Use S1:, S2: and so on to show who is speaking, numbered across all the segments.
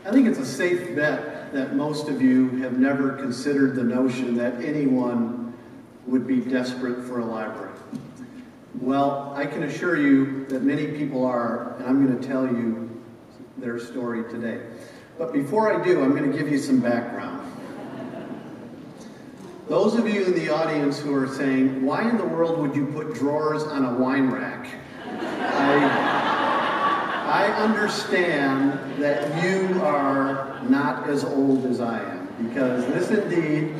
S1: I think it's a safe bet that most of you have never considered the notion that anyone would be desperate for a library. Well, I can assure you that many people are, and I'm going to tell you their story today. But before I do, I'm going to give you some background. Those of you in the audience who are saying, why in the world would you put drawers on a wine rack? I understand that you are not as old as I am, because this indeed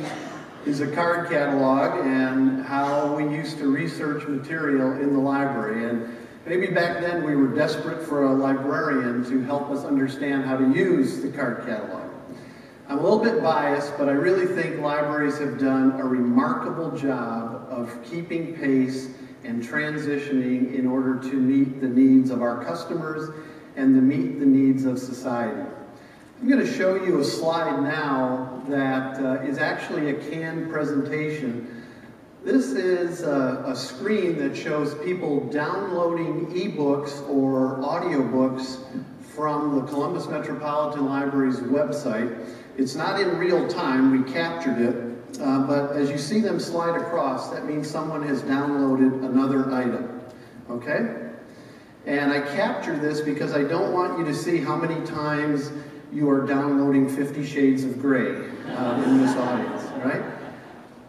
S1: is a card catalog and how we used to research material in the library. And maybe back then we were desperate for a librarian to help us understand how to use the card catalog. I'm a little bit biased, but I really think libraries have done a remarkable job of keeping pace and transitioning in order to meet the needs of our customers and to meet the needs of society. I'm going to show you a slide now that is actually a canned presentation. This is a screen that shows people downloading ebooks or audiobooks from the Columbus Metropolitan Library's website. It's not in real time, we captured it. But as you see them slide across, that means someone has downloaded another item, okay? And I capture this because I don't want you to see how many times you are downloading 50 Shades of Grey in this audience, right?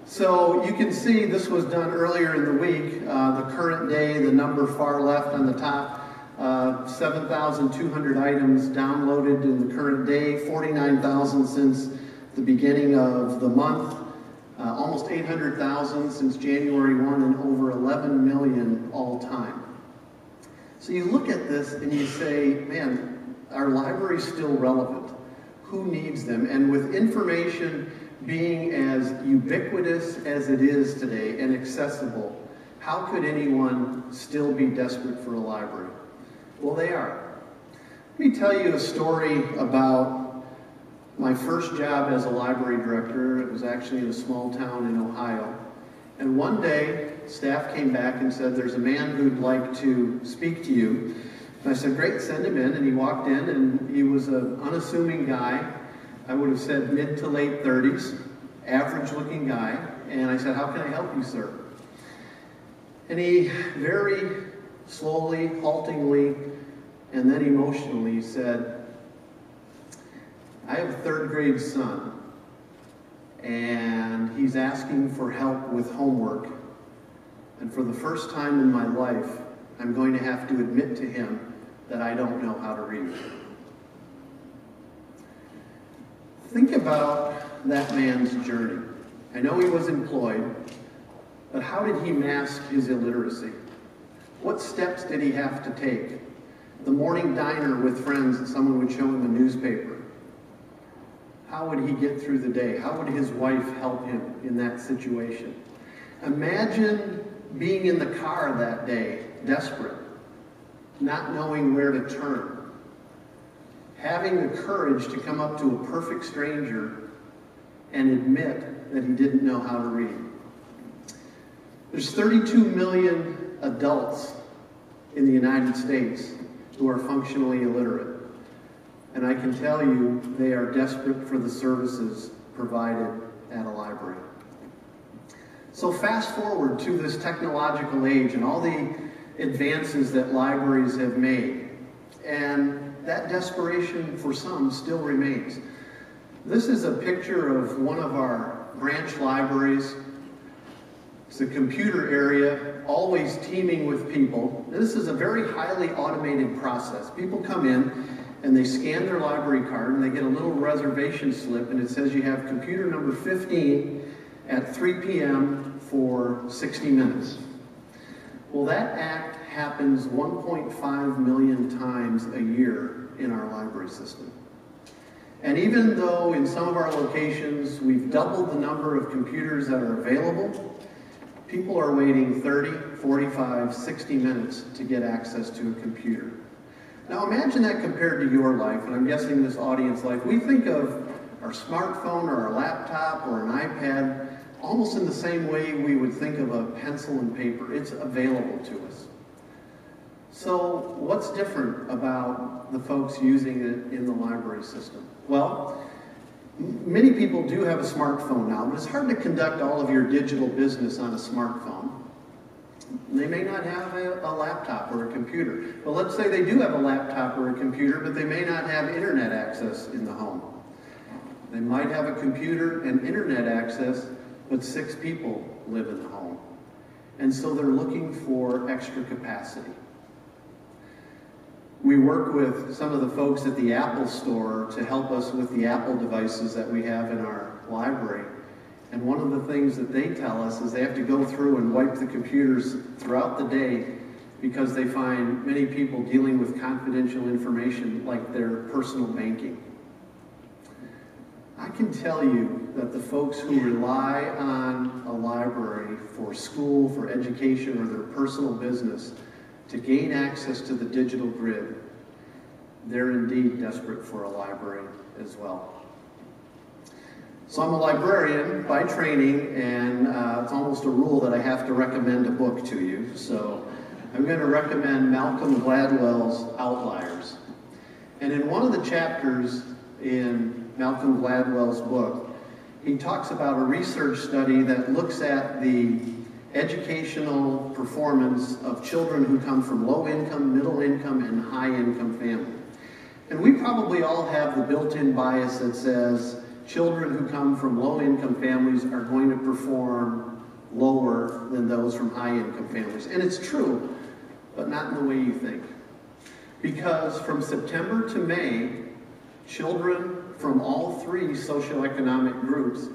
S1: So you can see this was done earlier in the week. The current day, the number far left on the top, 7,200 items downloaded in the current day, 49,000 since the beginning of the month. Almost 800,000 since January 1 and over 11 million all time. So you look at this and you say, man, our library's still relevant. Who needs them? And with information being as ubiquitous as it is today and accessible, how could anyone still be desperate for a library? Well, they are. Let me tell you a story about my first job as a library director. It was actually in a small town in Ohio. And one day, staff came back and said, there's a man who'd like to speak to you. And I said, great, send him in. And he walked in, and he was an unassuming guy. I would have said mid to late 30s, average-looking guy. And I said, how can I help you, sir? And he very slowly, haltingly, and then emotionally said, I have a third-grade son, and he's asking for help with homework. And for the first time in my life, I'm going to have to admit to him that I don't know how to read. Think about that man's journey. I know he was employed, but how did he mask his illiteracy? What steps did he have to take? The morning diner with friends that someone would show him a newspaper. How would he get through the day? How would his wife help him in that situation? Imagine being in the car that day, desperate, not knowing where to turn, having the courage to come up to a perfect stranger and admit that he didn't know how to read. There's 32 million adults in the United States who are functionally illiterate. And I can tell you, they are desperate for the services provided at a library. So fast forward to this technological age and all the advances that libraries have made. And that desperation for some still remains. This is a picture of one of our branch libraries. It's a computer area, always teeming with people. This is a very highly automated process. People come in, and they scan their library card, and they get a little reservation slip, and it says you have computer number 15 at 3 p.m. for 60 minutes. Well, that act happens 1.5 million times a year in our library system. And even though in some of our locations we've doubled the number of computers that are available, people are waiting 30, 45, 60 minutes to get access to a computer. Now imagine that compared to your life, and I'm guessing this audience life. We think of our smartphone or our laptop or an iPad almost in the same way we would think of a pencil and paper. It's available to us. So what's different about the folks using it in the library system? Well, many people do have a smartphone now, but it's hard to conduct all of your digital business on a smartphone. They may not have a laptop or a computer. But let's say they do have a laptop or a computer, but they may not have internet access in the home. They might have a computer and internet access, but 6 people live in the home. And so they're looking for extra capacity. We work with some of the folks at the Apple store to help us with the Apple devices that we have in our library. And one of the things that they tell us is they have to go through and wipe the computers throughout the day because they find many people dealing with confidential information like their personal banking. I can tell you that the folks who rely on a library for school, for education, or their personal business to gain access to the digital grid, they're indeed desperate for a library as well. So I'm a librarian by training, and it's almost a rule that I have to recommend a book to you. So I'm going to recommend Malcolm Gladwell's Outliers. And in one of the chapters in Malcolm Gladwell's book, he talks about a research study that looks at the educational performance of children who come from low income, middle income, and high income families. And we probably all have the built-in bias that says children who come from low income families are going to perform lower than those from high income families. And it's true, but not in the way you think. Because from September to May, children from all 3 socioeconomic groups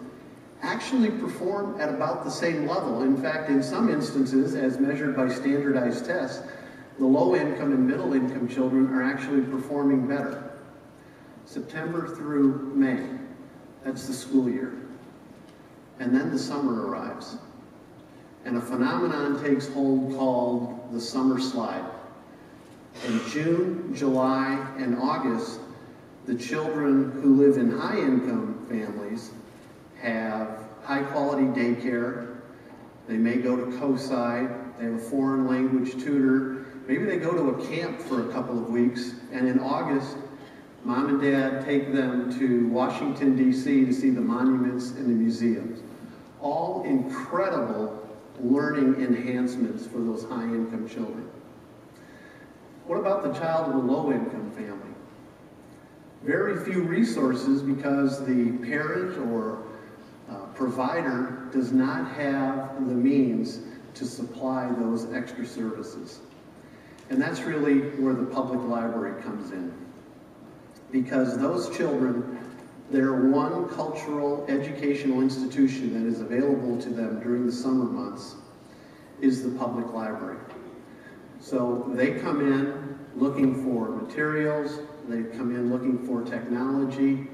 S1: actually perform at about the same level. In fact, in some instances, as measured by standardized tests, the low-income and middle-income children are actually performing better. September through May, that's the school year. And then the summer arrives. And a phenomenon takes hold called the summer slide. In June, July, and August, the children who live in high-income families have high-quality daycare. They may go to COSI. They have a foreign language tutor. Maybe they go to a camp for a couple of weeks. And in August, Mom and Dad take them to Washington, D.C. to see the monuments and the museums. All incredible learning enhancements for those high-income children. What about the child of a low-income family? Very few resources because the parent or provider does not have the means to supply those extra services. And that's really where the public library comes in. Because those children, their one cultural educational institution that is available to them during the summer months is the public library. So they come in looking for materials, they come in looking for technology,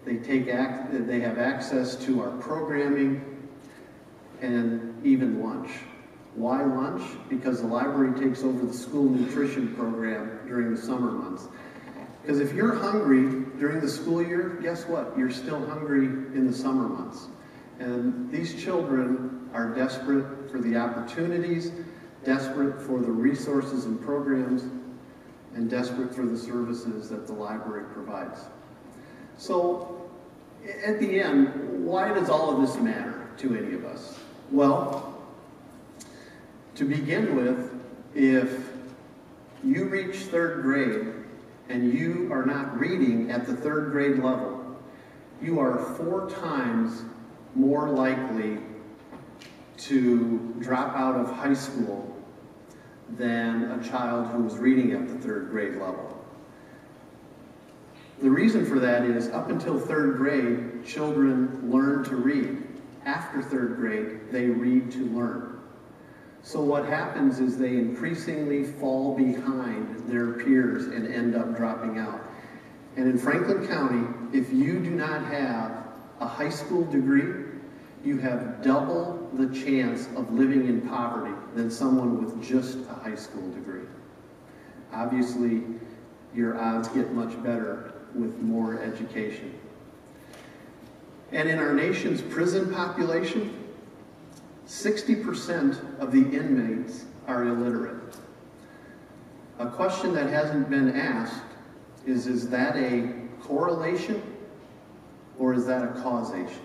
S1: they have access to our programming, and even lunch. Why lunch? Because the library takes over the school nutrition program during the summer months. Because if you're hungry during the school year, guess what? You're still hungry in the summer months. And these children are desperate for the opportunities, desperate for the resources and programs, and desperate for the services that the library provides. So, at the end, why does all of this matter to any of us? Well, to begin with, if you reach 3rd grade and you are not reading at the 3rd grade level, you are 4 times more likely to drop out of high school than a child who is reading at the 3rd grade level. The reason for that is up until 3rd grade, children learn to read. After 3rd grade, they read to learn. So what happens is they increasingly fall behind their peers and end up dropping out. And in Franklin County, if you do not have a high school degree, you have double the chance of living in poverty than someone with just a high school degree. Obviously, your odds get much better with more education. And in our nation's prison population, 60% of the inmates are illiterate. A question that hasn't been asked is that a correlation or is that a causation?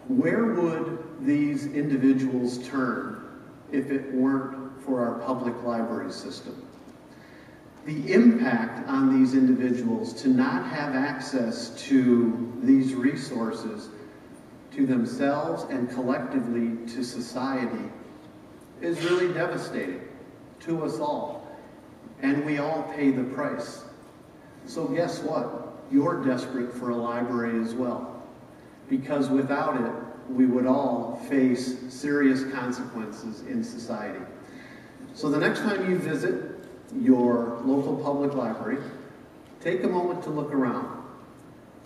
S1: Where would these individuals turn if it weren't for our public library system? The impact on these individuals to not have access to these resources, to themselves and collectively to society, is really devastating to us all. And we all pay the price. So guess what? You're desperate for a library as well. Because without it, we would all face serious consequences in society. So the next time you visit your local public library, take a moment to look around.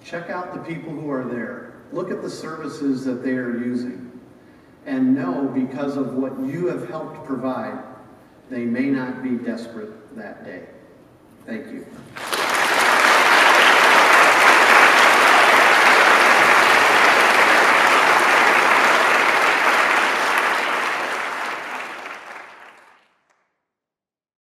S1: Check out the people who are there. Look at the services that they are using. And know, because of what you have helped provide, they may not be desperate that day. Thank you.